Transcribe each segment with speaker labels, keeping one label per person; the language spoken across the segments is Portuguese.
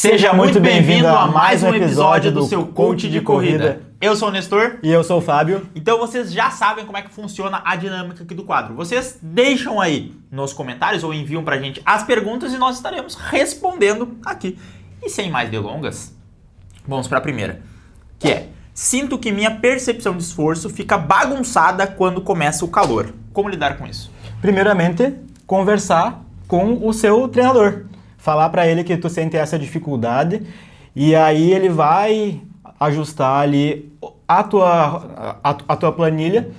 Speaker 1: Seja muito bem-vindo a mais um episódio do seu Coach de Corrida.
Speaker 2: Eu sou o Nestor.
Speaker 1: E eu sou o Fábio.
Speaker 2: Então vocês já sabem como é que funciona a dinâmica aqui do quadro. Vocês deixam aí nos comentários ou enviam pra gente as perguntas e nós estaremos respondendo aqui. E sem mais delongas, vamos pra primeira, que é: sinto que minha percepção de esforço fica bagunçada quando começa o calor. Como lidar com isso?
Speaker 1: Primeiramente, conversar com o seu treinador. Falar para ele que tu sente essa dificuldade e aí ele vai ajustar ali a tua planilha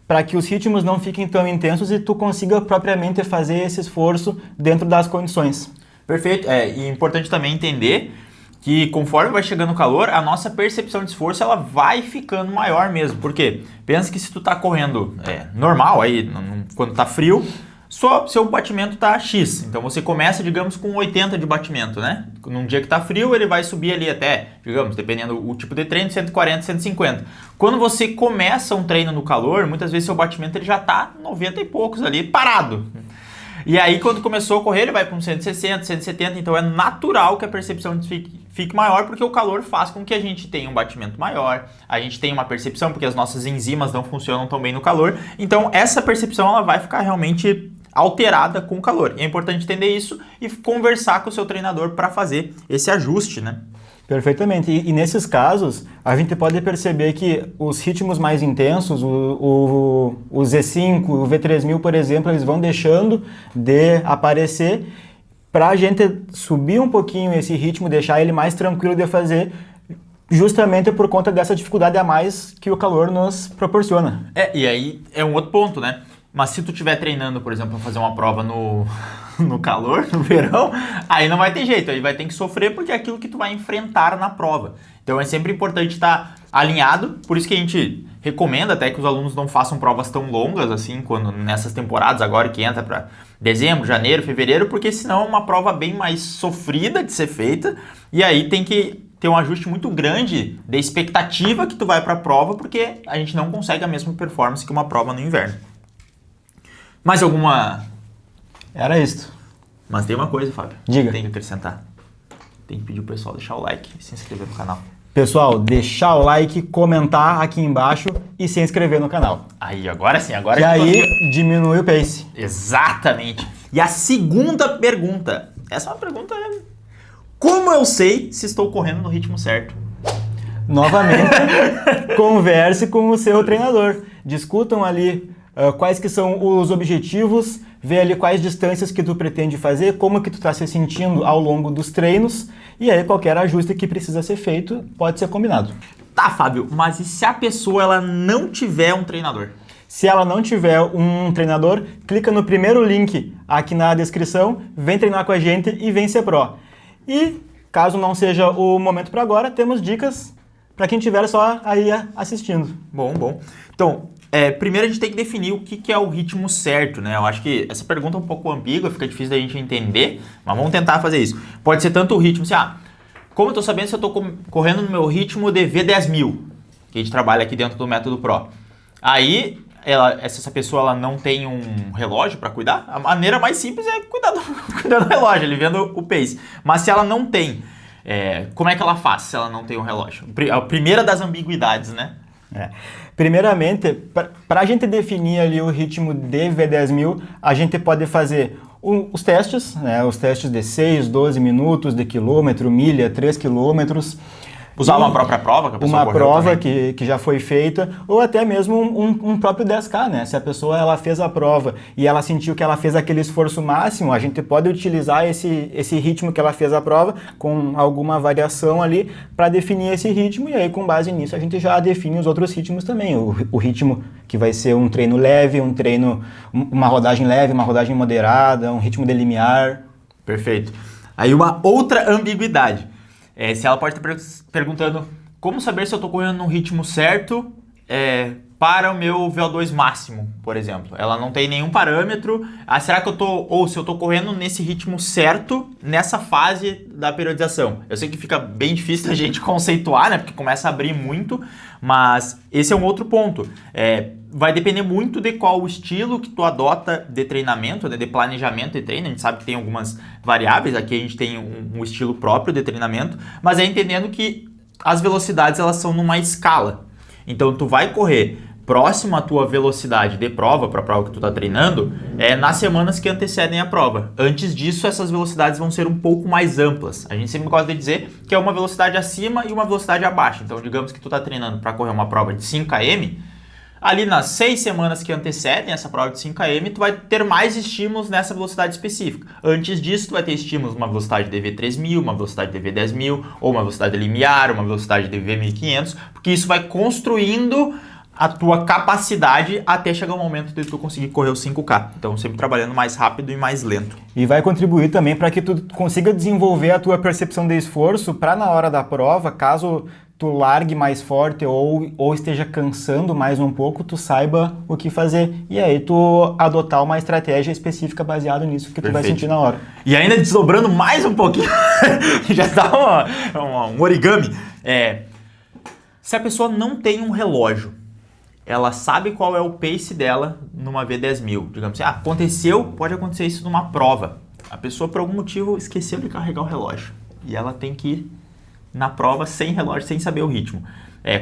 Speaker 1: para que os ritmos não fiquem tão intensos e tu consiga propriamente fazer esse esforço dentro das condições.
Speaker 2: Perfeito. E é importante também entender que conforme vai chegando o calor, a nossa percepção de esforço ela vai ficando maior mesmo. Por quê? Pensa que se tu tá correndo normal, aí, quando tá frio, seu batimento tá X. Então você começa, digamos, com 80 de batimento, né? Num dia que tá frio, ele vai subir ali até, digamos, dependendo do tipo de treino, 140, 150. Quando você começa um treino no calor, muitas vezes seu batimento ele já tá 90 e poucos ali, parado. E aí, quando começou a correr, ele vai para uns 160, 170, então é natural que a percepção fique maior, porque o calor faz com que a gente tenha um batimento maior, a gente tenha uma percepção, porque as nossas enzimas não funcionam tão bem no calor, então essa percepção ela vai ficar realmente alterada com o calor. E é importante entender isso e conversar com o seu treinador para fazer esse ajuste, né?
Speaker 1: Perfeitamente. E nesses casos, a gente pode perceber que os ritmos mais intensos, o Z5, o V3000, por exemplo, eles vão deixando de aparecer para a gente subir um pouquinho esse ritmo, deixar ele mais tranquilo de fazer, justamente por conta dessa dificuldade a mais que o calor nos proporciona.
Speaker 2: E aí é um outro ponto, né? Mas se tu estiver treinando, por exemplo, para fazer uma prova no calor, no verão, aí não vai ter jeito, aí vai ter que sofrer porque é aquilo que tu vai enfrentar na prova. Então é sempre importante estar alinhado, por isso que a gente recomenda até que os alunos não façam provas tão longas assim, quando nessas temporadas agora que entra para dezembro, janeiro, fevereiro, porque senão é uma prova bem mais sofrida de ser feita e aí tem que ter um ajuste muito grande de expectativa que tu vai para a prova, porque a gente não consegue a mesma performance que uma prova no inverno. Mais alguma...
Speaker 1: Era isso.
Speaker 2: Mas tem uma coisa, Fábio.
Speaker 1: Diga.
Speaker 2: Tem que acrescentar. Tem que pedir pro pessoal deixar o like e se inscrever no canal.
Speaker 1: Pessoal, deixar o like, comentar aqui embaixo e se inscrever no canal.
Speaker 2: Aí, agora sim. Agora
Speaker 1: e aí diminui o pace.
Speaker 2: Exatamente. E a segunda pergunta. Essa é uma pergunta... Como eu sei se estou correndo no ritmo certo?
Speaker 1: Novamente, converse com o seu treinador. Discutam ali quais que são os objetivos, vê ali quais distâncias que tu pretende fazer, como que tu está se sentindo ao longo dos treinos, e aí qualquer ajuste que precisa ser feito pode ser combinado.
Speaker 2: Tá, Fábio, mas e se a pessoa ela não tiver um treinador?
Speaker 1: Se ela não tiver um treinador, clica no primeiro link aqui na descrição, vem treinar com a gente e vem ser pró. E caso não seja o momento para agora, temos dicas para quem estiver só aí assistindo.
Speaker 2: Bom. Então, primeiro a gente tem que definir o que é o ritmo certo, né? Eu acho que essa pergunta é um pouco ambígua, fica difícil da gente entender, mas vamos tentar fazer isso. Pode ser tanto o ritmo, como eu estou sabendo se eu estou correndo no meu ritmo de V10.000, que a gente trabalha aqui dentro do método Pro. Aí, se essa pessoa ela não tem um relógio para cuidar, a maneira mais simples é cuidar do relógio, ele vendo o pace. Mas se ela não tem, como é que ela faz se ela não tem um relógio? A primeira das ambiguidades, né?
Speaker 1: Primeiramente, para a gente definir ali o ritmo de V10.000, a gente pode fazer os testes, né? Os testes de 6, 12 minutos, de quilômetro, milha, 3 quilômetros.
Speaker 2: Usar uma própria prova que a pessoa
Speaker 1: uma prova que já foi feita, ou até mesmo um próprio 10K, né? Se a pessoa ela fez a prova e ela sentiu que ela fez aquele esforço máximo, a gente pode utilizar esse ritmo que ela fez a prova com alguma variação ali para definir esse ritmo, e aí com base nisso a gente já define os outros ritmos também. O ritmo que vai ser um treino leve, uma rodagem leve, uma rodagem moderada, um ritmo de limiar.
Speaker 2: Perfeito. Aí uma outra ambiguidade. Se ela pode estar perguntando como saber se eu estou correndo no ritmo certo para o meu VO2 máximo, por exemplo. Ela não tem nenhum parâmetro. Será que se eu tô correndo nesse ritmo certo, nessa fase da periodização? Eu sei que fica bem difícil a gente conceituar, né? Porque começa a abrir muito, mas esse é um outro ponto. Vai depender muito de qual o estilo que tu adota de treinamento, né, de planejamento de treino. A gente sabe que tem algumas variáveis, aqui a gente tem um estilo próprio de treinamento, mas entendendo que as velocidades elas são numa escala. Então tu vai correr próximo à tua velocidade de prova, para a prova que tu está treinando, nas semanas que antecedem a prova. Antes disso, essas velocidades vão ser um pouco mais amplas. A gente sempre gosta de dizer que é uma velocidade acima e uma velocidade abaixo. Então, digamos que tu está treinando para correr uma prova de 5 km, ali nas 6 semanas que antecedem essa prova de 5 km, tu vai ter mais estímulos nessa velocidade específica. Antes disso, tu vai ter estímulos numa velocidade de V3000, uma velocidade de V10000, ou uma velocidade limiar, uma velocidade de V1500, porque isso vai construindo a tua capacidade até chegar o momento de tu conseguir correr os 5K. Então, sempre trabalhando mais rápido e mais lento.
Speaker 1: E vai contribuir também para que tu consiga desenvolver a tua percepção de esforço para na hora da prova, caso tu largue mais forte ou esteja cansando mais um pouco, tu saiba o que fazer. E aí tu adotar uma estratégia específica baseada nisso que tu vai sentir na hora.
Speaker 2: E ainda desdobrando mais um pouquinho, já dá um origami. Se a pessoa não tem um relógio, ela sabe qual é o pace dela numa V10000. Digamos assim, pode acontecer isso numa prova. A pessoa, por algum motivo, esqueceu de carregar o relógio. E ela tem que ir na prova sem relógio, sem saber o ritmo.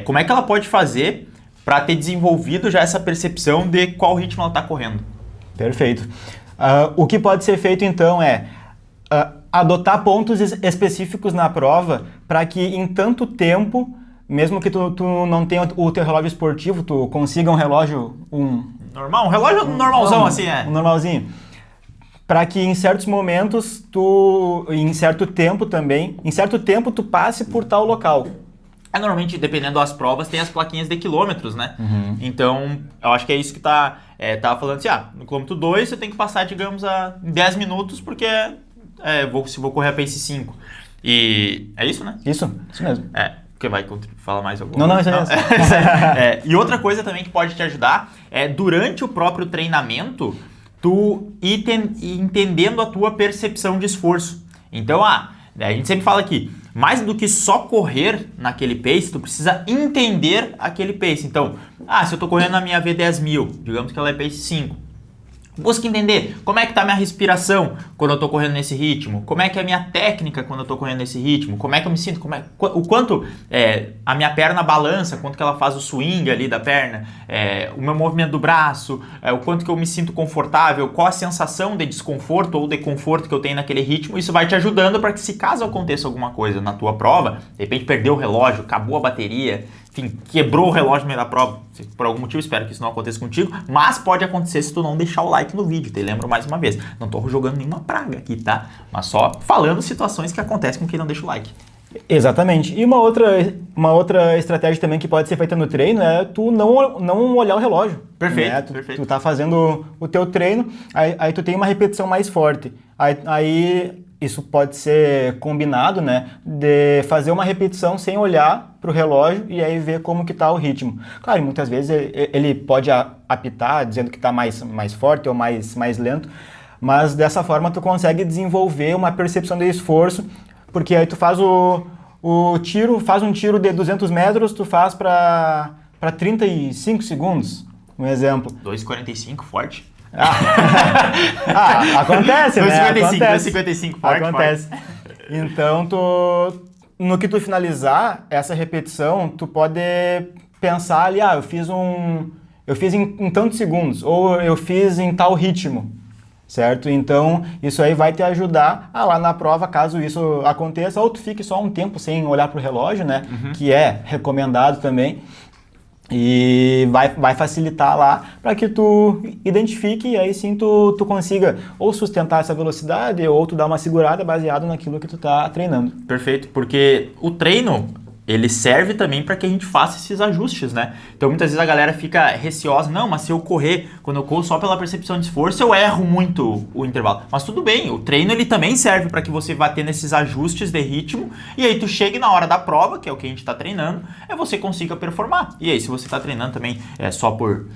Speaker 2: Como é que ela pode fazer para ter desenvolvido já essa percepção de qual ritmo ela está correndo?
Speaker 1: Perfeito. O que pode ser feito, então, adotar pontos específicos na prova para que em tanto tempo, mesmo que tu não tenha o teu relógio esportivo, tu consiga um relógio...
Speaker 2: Normal, um relógio normalzão, assim,
Speaker 1: Um normalzinho. Para que em certos momentos, em certo tempo tu passe por tal local.
Speaker 2: Normalmente, dependendo das provas, tem as plaquinhas de quilômetros, né? Uhum. Então, eu acho que é isso que tava falando assim, no quilômetro 2 você tem que passar, digamos, em 10 minutos, porque se vou correr a pace 5. E é isso, né?
Speaker 1: Isso mesmo.
Speaker 2: Porque vai falar mais alguma
Speaker 1: coisa? Não, isso
Speaker 2: é isso. E outra coisa também que pode te ajudar durante o próprio treinamento, tu ir entendendo a tua percepção de esforço. Então, a gente sempre fala aqui, mais do que só correr naquele pace, tu precisa entender aquele pace. Então, se eu tô correndo na minha V10000, digamos que ela é pace 5, busca entender como é que tá a minha respiração quando eu tô correndo nesse ritmo, como é que é a minha técnica quando eu tô correndo nesse ritmo, como é que eu me sinto, o quanto a minha perna balança, quanto que ela faz o swing ali da perna, o meu movimento do braço, o quanto que eu me sinto confortável, qual a sensação de desconforto ou de conforto que eu tenho naquele ritmo. Isso vai te ajudando para que, se caso aconteça alguma coisa na tua prova, de repente perdeu o relógio, acabou a bateria, enfim, quebrou o relógio no meio da prova, por algum motivo, espero que isso não aconteça contigo, mas pode acontecer se tu não deixar o like no vídeo, te lembro mais uma vez, não tô jogando nenhuma praga aqui, tá? Mas só falando situações que acontecem com quem não deixa o like.
Speaker 1: Exatamente. E uma outra estratégia também que pode ser feita no treino é tu não olhar o relógio.
Speaker 2: Perfeito,
Speaker 1: né?
Speaker 2: perfeito.
Speaker 1: Tu tá fazendo o teu treino, aí tu tem uma repetição mais forte. Aí isso pode ser combinado, né, de fazer uma repetição sem olhar para o relógio e aí ver como que tá o ritmo. Claro, muitas vezes ele pode apitar dizendo que está mais forte ou mais lento, mas dessa forma tu consegue desenvolver uma percepção de esforço, porque aí tu faz o tiro, faz um tiro de 200 metros, tu faz para 35 segundos, um exemplo.
Speaker 2: 2,45, forte.
Speaker 1: Acontece, né?
Speaker 2: 2,55, forte.
Speaker 1: Acontece.
Speaker 2: Forte.
Speaker 1: Então, no que tu finalizar essa repetição, tu pode pensar ali, eu fiz em tantos segundos, ou eu fiz em tal ritmo, certo? Então, isso aí vai te ajudar lá na prova, caso isso aconteça, ou tu fique só um tempo sem olhar pro relógio, né? Uhum. Que é recomendado também. E vai facilitar lá para que tu identifique e aí sim tu consiga ou sustentar essa velocidade ou tu dar uma segurada baseado naquilo que tu tá treinando.
Speaker 2: Perfeito, porque o treino, ele serve também para que a gente faça esses ajustes, né? Então muitas vezes a galera fica receosa, não, mas se eu correr, quando eu corro só pela percepção de esforço, eu erro muito o intervalo. Mas tudo bem, o treino ele também serve para que você vá tendo esses ajustes de ritmo, e aí tu chegue na hora da prova, que é o que a gente está treinando, você consiga performar. E aí, se você está treinando também só por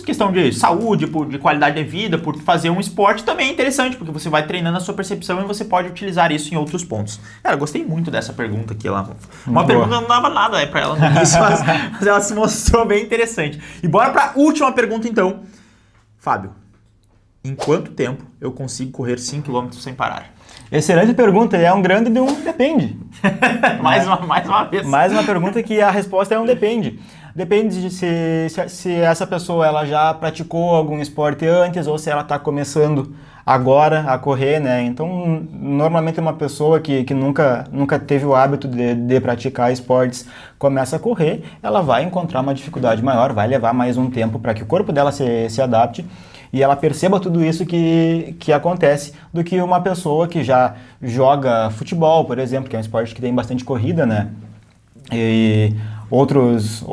Speaker 2: questão de saúde, de qualidade de vida, por fazer um esporte, também é interessante, porque você vai treinando a sua percepção e você pode utilizar isso em outros pontos. Cara, eu gostei muito dessa pergunta aqui. Uma pergunta não dava nada para ela no início, mas ela se mostrou bem interessante. E bora para a última pergunta, então. Fábio, em quanto tempo eu consigo correr 5 km sem parar?
Speaker 1: Excelente pergunta, e é um grande depende.
Speaker 2: mais uma vez.
Speaker 1: Mais uma pergunta que a resposta é um depende. Depende de se essa pessoa ela já praticou algum esporte antes ou se ela está começando agora a correr, né? Então, normalmente uma pessoa que nunca teve o hábito de praticar esportes começa a correr, ela vai encontrar uma dificuldade maior, vai levar mais um tempo para que o corpo dela se adapte e ela perceba tudo isso que acontece, do que uma pessoa que já joga futebol, por exemplo, que é um esporte que tem bastante corrida, né? E outros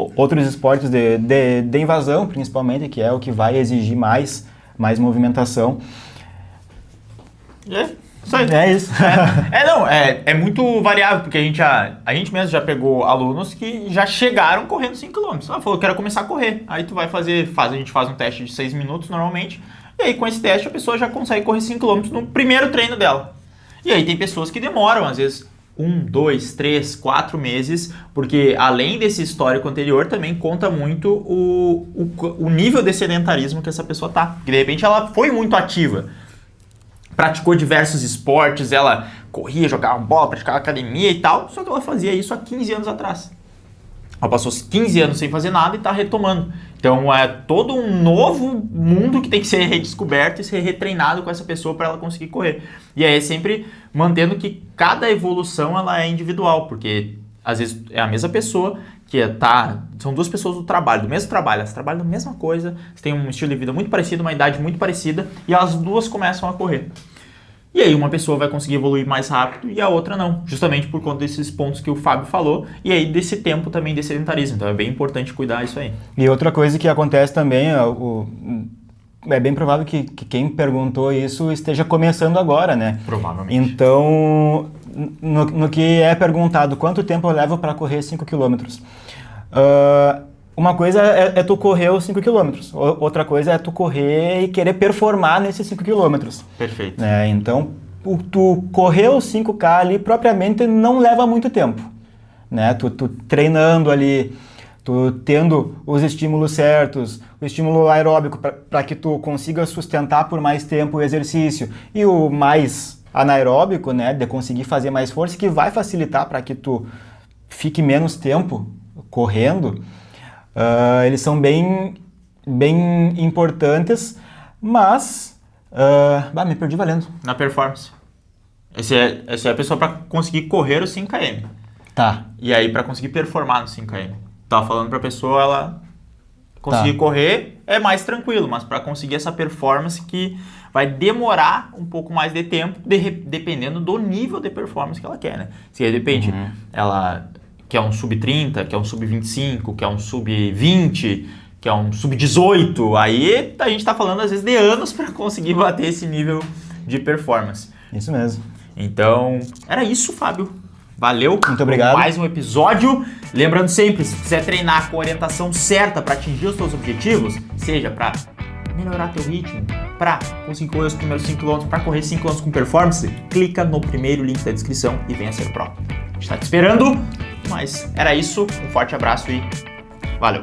Speaker 1: esportes de invasão, principalmente, que é o que vai exigir mais movimentação.
Speaker 2: Isso aí.
Speaker 1: É isso.
Speaker 2: É muito variável, porque a gente mesmo já pegou alunos que já chegaram correndo 5 km. Ela falou, quero começar a correr. Aí tu vai a gente faz um teste de 6 minutos normalmente, e aí com esse teste a pessoa já consegue correr 5 km no primeiro treino dela. E aí tem pessoas que demoram, às vezes, 1, 2, 3, 4 meses, porque além desse histórico anterior, também conta muito o nível de sedentarismo que essa pessoa tá. Porque de repente ela foi muito ativa, praticou diversos esportes, ela corria, jogava bola, praticava academia e tal, só que ela fazia isso há 15 anos atrás. Ela passou 15 anos sem fazer nada e está retomando. Então é todo um novo mundo que tem que ser redescoberto e ser retreinado com essa pessoa para ela conseguir correr. E aí sempre mantendo que cada evolução ela é individual, porque às vezes é a mesma pessoa que são duas pessoas do trabalho, do mesmo trabalho, elas trabalham da mesma coisa, têm um estilo de vida muito parecido, uma idade muito parecida, e as duas começam a correr. E aí uma pessoa vai conseguir evoluir mais rápido e a outra não, justamente por conta desses pontos que o Fábio falou, e aí desse tempo também de sedentarismo. Então é bem importante cuidar disso aí. E
Speaker 1: outra coisa que acontece também, é bem provável que quem perguntou isso esteja começando agora, né?
Speaker 2: Provavelmente.
Speaker 1: Então, no que é perguntado, quanto tempo eu levo para correr 5 km? Uma coisa é tu correr os 5 km, outra coisa é tu correr e querer performar nesses 5 km.
Speaker 2: Perfeito.
Speaker 1: Então, tu correr os 5K ali propriamente não leva muito tempo, né? Tu treinando ali, tu tendo os estímulos certos, o estímulo aeróbico para que tu consiga sustentar por mais tempo o exercício, e o mais anaeróbico, né, de conseguir fazer mais força, que vai facilitar para que tu fique menos tempo correndo. Eles são bem importantes, mas... me perdi valendo.
Speaker 2: Na performance. Essa é a pessoa para conseguir correr os 5km.
Speaker 1: Tá.
Speaker 2: E aí para conseguir performar no 5km. Tava falando para a pessoa, ela conseguir correr é mais tranquilo, mas para conseguir essa performance que vai demorar um pouco mais de tempo, dependendo do nível de performance que ela quer, né? Se de repente ela quer um sub-30, quer um sub-25, quer um sub-20, quer um sub-18, aí a gente está falando às vezes de anos para conseguir bater esse nível de performance.
Speaker 1: Isso mesmo.
Speaker 2: Então, era isso, Fábio. Valeu.
Speaker 1: Muito obrigado.
Speaker 2: Por mais um episódio. Lembrando sempre, se quiser treinar com a orientação certa para atingir os seus objetivos, seja para melhorar teu ritmo, para conseguir correr os primeiros 5 km, para correr 5 km com performance, clica no primeiro link da descrição e venha ser pro. A gente está te esperando, mas era isso. Um forte abraço e valeu.